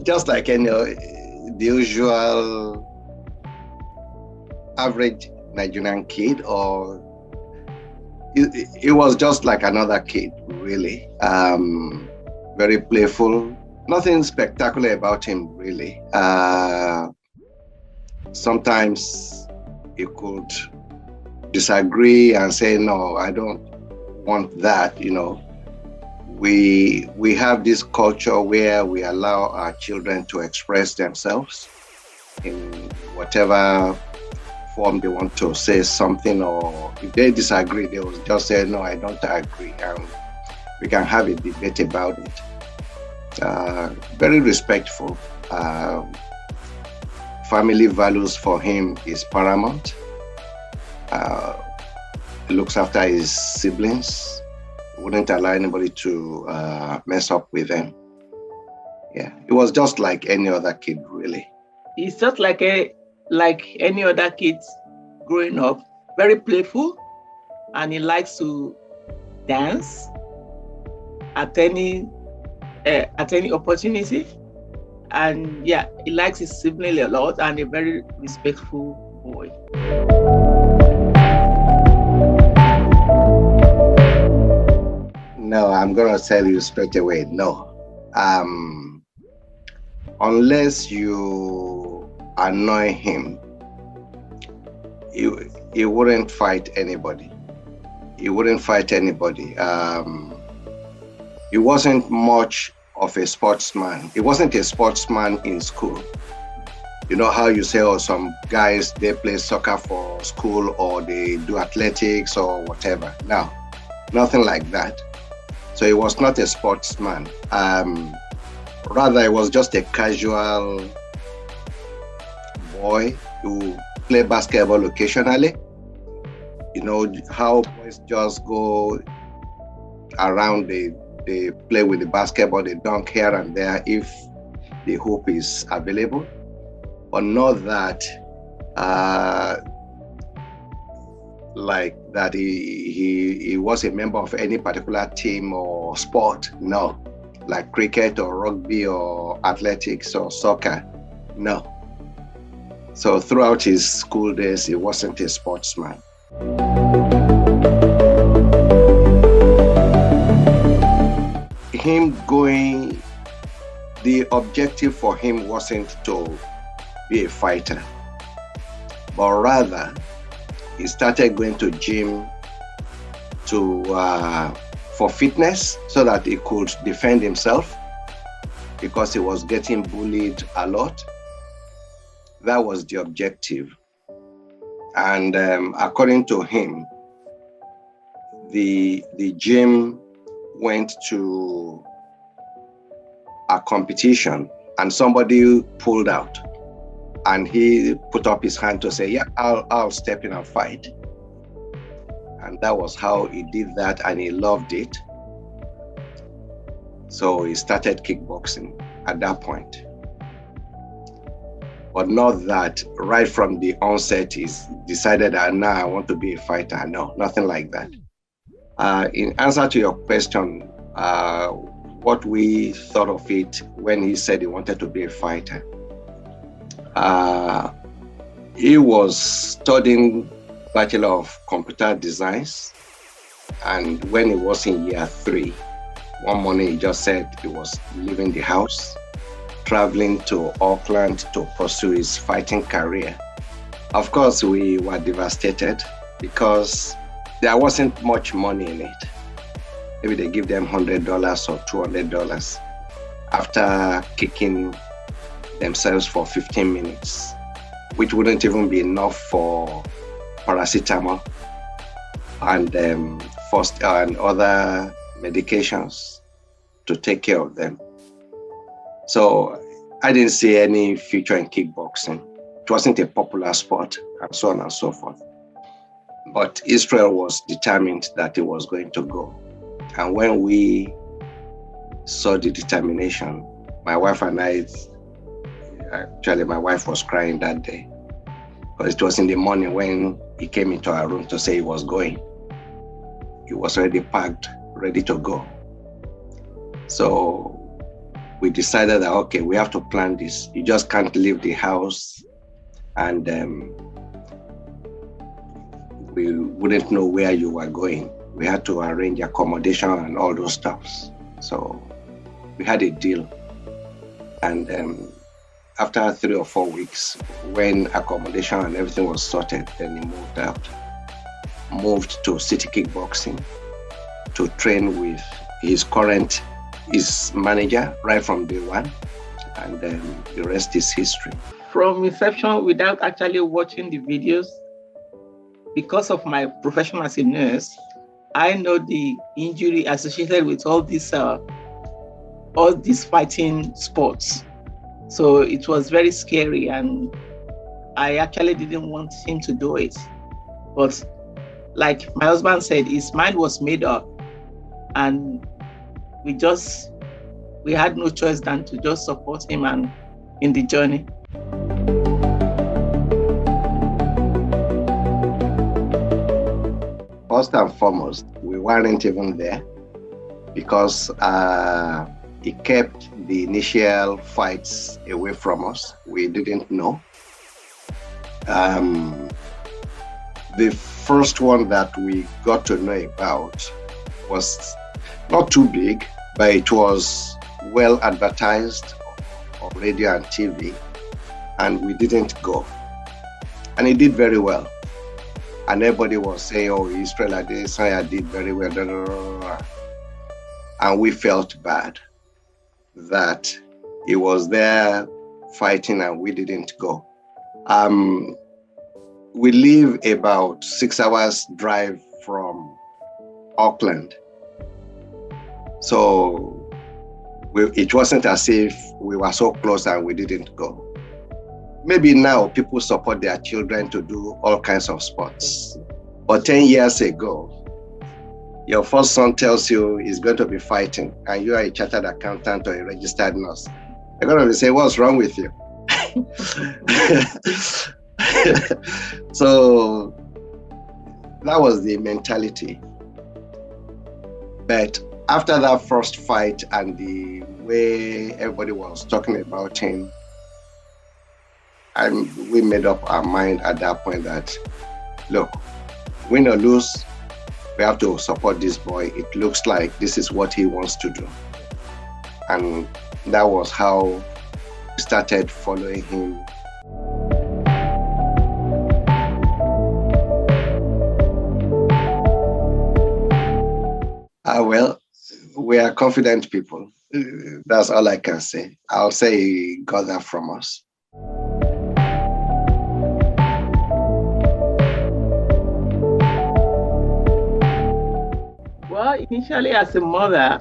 Just like any the usual average Nigerian kid, or it was just like another kid, really. Very playful. Nothing spectacular about him, really. Sometimes he could disagree and say, no, I don't want that, We have this culture where we allow our children to express themselves in whatever form they want to say something, or if they disagree, they will just say, no, I don't agree, and we can have a debate about it. Very respectful. Family values for him is paramount. He looks after his siblings. Wouldn't allow anybody to mess up with them. Yeah, it was just like any other kid, really. He's just like any other kids growing up. Very playful, and he likes to dance at any opportunity. And yeah, he likes his sibling a lot, and a very respectful boy. No, I'm going to tell you straight away, no. Unless you annoy him, he wouldn't fight anybody. He wouldn't fight anybody. He wasn't much of a sportsman. He wasn't a sportsman in school. You know how you say, oh, some guys, they play soccer for school, or they do athletics or whatever. No, nothing like that. So he was not a sportsman. Rather, he was just a casual boy who played basketball occasionally. You know how boys just go around, they play with the basketball, they dunk here and there if the hoop is available. But not that like that he was a member of any particular team or sport. No, like cricket or rugby or athletics or soccer. No. So throughout his school days, he wasn't a sportsman. Him going, the objective for him wasn't to be a fighter, but rather he started going to gym for fitness so that he could defend himself, because he was getting bullied a lot. That was the objective. And according to him, the gym went to a competition and somebody pulled out, and he put up his hand to say, yeah, I'll step in and fight. And that was how he did that, and he loved it. So he started kickboxing at that point. But not that right from the onset he's decided that now I want to be a fighter. No, nothing like that. In answer to your question, what we thought of it when he said he wanted to be a fighter, he was studying Bachelor of Computer Designs, and when he was in year 3, one morning he just said he was leaving the house, traveling to Auckland to pursue his fighting career. Of course, we were devastated because there wasn't much money in it. Maybe they give them $100 or $200 after kicking themselves for 15 minutes, which wouldn't even be enough for paracetamol and and other medications to take care of them. So I didn't see any future in kickboxing. It wasn't a popular sport, and so on and so forth. But Israel was determined that he was going to go. And when we saw the determination, my wife and I, actually my wife was crying that day, because it was in the morning when he came into our room to say he was going. He was already packed, ready to go. So we decided that, okay, we have to plan this. You just can't leave the house and we wouldn't know where you were going. We had to arrange accommodation and all those stuffs. So we had a deal. And after 3 or 4 weeks, when accommodation and everything was sorted, then he moved out. Moved to City Kickboxing to train with his manager right from day one. And the rest is history. From inception, without actually watching the videos, because of my profession as a nurse, I know the injury associated with all these fighting sports. So it was very scary, and I actually didn't want him to do it. But like my husband said, his mind was made up, and we had no choice than to just support him and in the journey. First and foremost, we weren't even there because he kept the initial fights away from us. We didn't know. The first one that we got to know about was not too big, but it was well advertised on radio and TV, and we didn't go. And he did very well. And everybody was saying, oh, Israel Adesanya did very well. Blah, blah, blah, blah. And we felt bad that he was there fighting and we didn't go. We live about 6 hours drive from Auckland. So it wasn't as if we were so close and we didn't go. Maybe now people support their children to do all kinds of sports. But 10 years ago, your first son tells you he's going to be fighting and you are a chartered accountant or a registered nurse. They're going to be saying, what's wrong with you? So that was the mentality. But after that first fight and the way everybody was talking about him, we made up our mind at that point that, look, win or lose, we have to support this boy. It looks like this is what he wants to do. And that was how we started following him. Well, we are confident people. That's all I can say. I'll say he got that from us. Well, initially as a mother,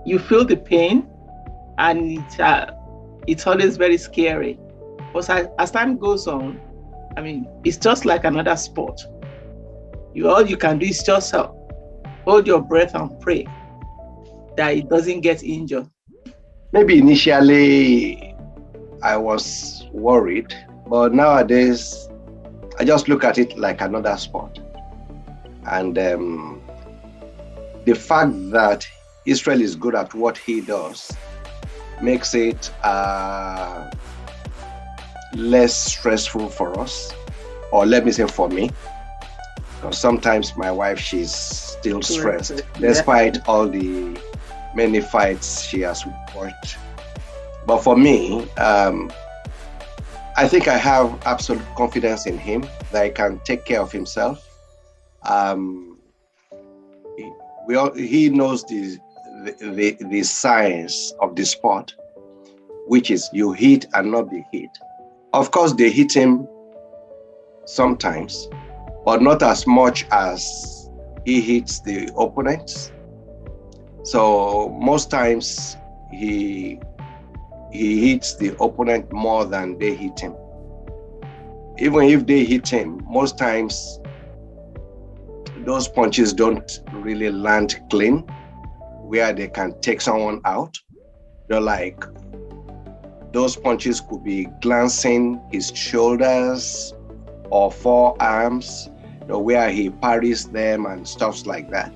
you feel the pain, and it's always very scary. But as time goes on, it's just like another sport. All you can do is just hold your breath and pray that it doesn't get injured. Maybe initially I was worried, but nowadays I just look at it like another sport. And the fact that Israel is good at what he does makes it less stressful for us, or let me say for me, because sometimes my wife, she's still stressed, despite all the many fights she has watched. But for me, I think I have absolute confidence in him that he can take care of himself. He knows the science of the sport, which is you hit and not be hit. Of course, they hit him sometimes, but not as much as he hits the opponents. So most times he hits the opponent more than they hit him. Even if they hit him, most times those punches don't really land clean, where they can take someone out. They're like, those punches could be glancing his shoulders or forearms, where he parries them and stuff like that.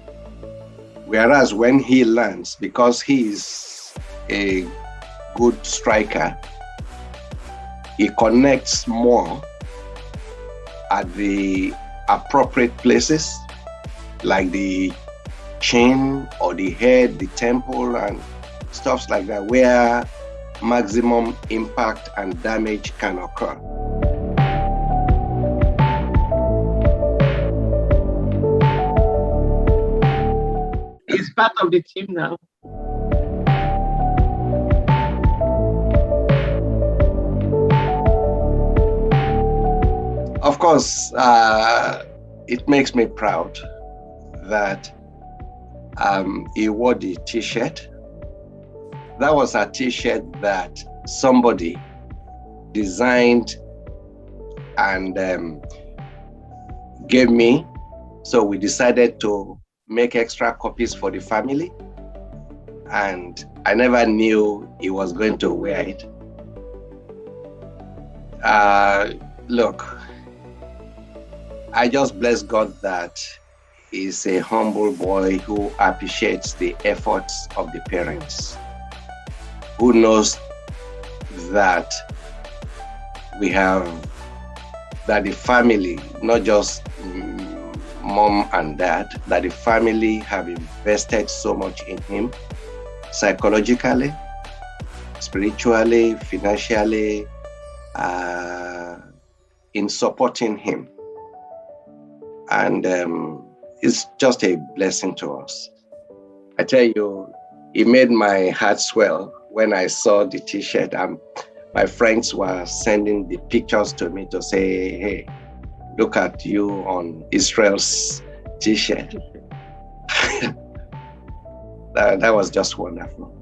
Whereas when he lands, because he's a good striker, he connects more at the appropriate places, like the chin or the head, the temple, and stuff like that, where maximum impact and damage can occur. He's part of the team now. Of course, it makes me proud that he wore the t-shirt. That was a t-shirt that somebody designed and gave me. So we decided to make extra copies for the family. And I never knew he was going to wear it. Look, I just bless God that he's a humble boy who appreciates the efforts of the parents, who knows that that the family, not just mom and dad, that the family have invested so much in him, psychologically, spiritually, financially, in supporting him. And it's just a blessing to us. I tell you, it made my heart swell when I saw the t-shirt. My friends were sending the pictures to me to say, hey, look at you on Israel's t-shirt. That was just wonderful.